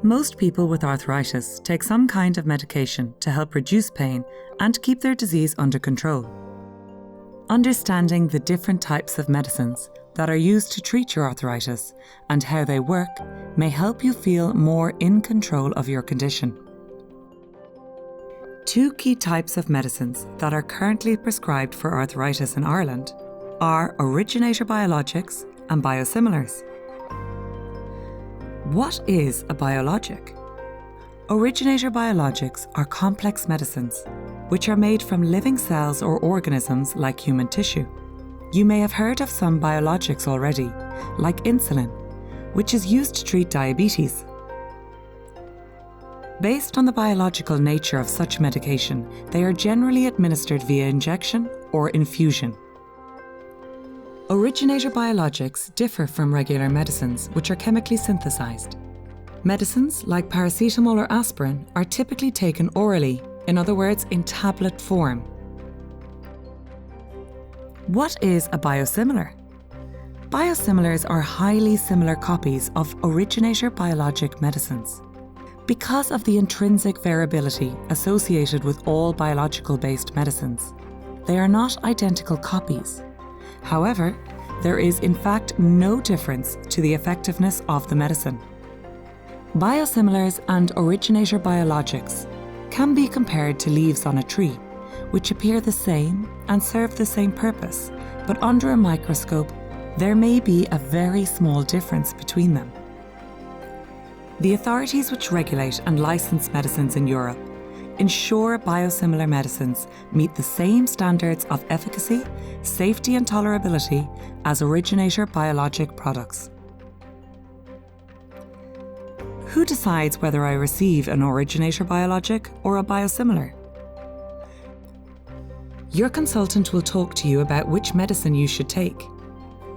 Most people with arthritis take some kind of medication to help reduce pain and keep their disease under control. Understanding the different types of medicines that are used to treat your arthritis and how they work may help you feel more in control of your condition. Two key types of medicines that are currently prescribed for arthritis in Ireland are originator biologics and biosimilars. What is a biologic? Originator biologics are complex medicines which are made from living cells or organisms like human tissue. You may have heard of some biologics already, like insulin, which is used to treat diabetes. Based on the biological nature of such medication, they are generally administered via injection or infusion. Originator biologics differ from regular medicines, which are chemically synthesized. Medicines like paracetamol or aspirin are typically taken orally, in other words, in tablet form. What is a biosimilar? Biosimilars are highly similar copies of originator biologic medicines. Because of the intrinsic variability associated with all biological-based medicines, they are not identical copies. However, there is in fact no difference to the effectiveness of the medicine. Biosimilars and originator biologics can be compared to leaves on a tree, which appear the same and serve the same purpose, but under a microscope, there may be a very small difference between them. The authorities which regulate and license medicines in Europe ensure biosimilar medicines meet the same standards of efficacy, safety and tolerability as originator biologic products. Who decides whether I receive an originator biologic or a biosimilar? Your consultant will talk to you about which medicine you should take.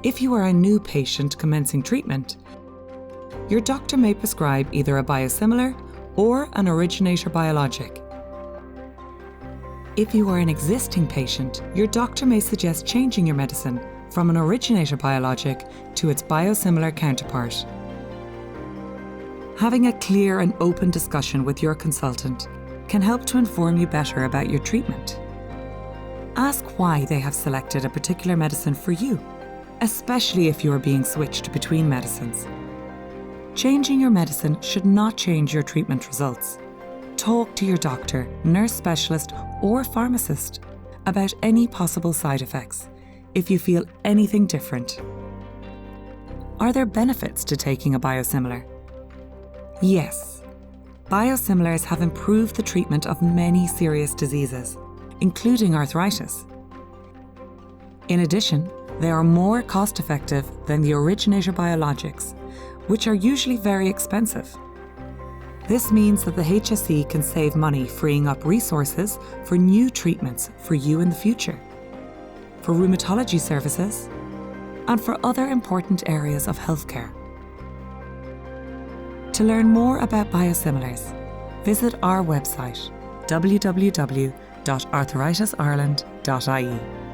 If you are a new patient commencing treatment, your doctor may prescribe either a biosimilar or an originator biologic. If you are an existing patient, your doctor may suggest changing your medicine from an originator biologic to its biosimilar counterpart. Having a clear and open discussion with your consultant can help to inform you better about your treatment. Ask why they have selected a particular medicine for you, especially if you are being switched between medicines. Changing your medicine should not change your treatment results. Talk to your doctor, nurse specialist, or pharmacist about any possible side effects if you feel anything different. Are there benefits to taking a biosimilar? Yes. Biosimilars have improved the treatment of many serious diseases, including arthritis. In addition, they are more cost-effective than the originator biologics, which are usually very expensive. This means that the HSE can save money, freeing up resources for new treatments for you in the future, for rheumatology services, and for other important areas of healthcare. To learn more about biosimilars, visit our website www.arthritisireland.ie.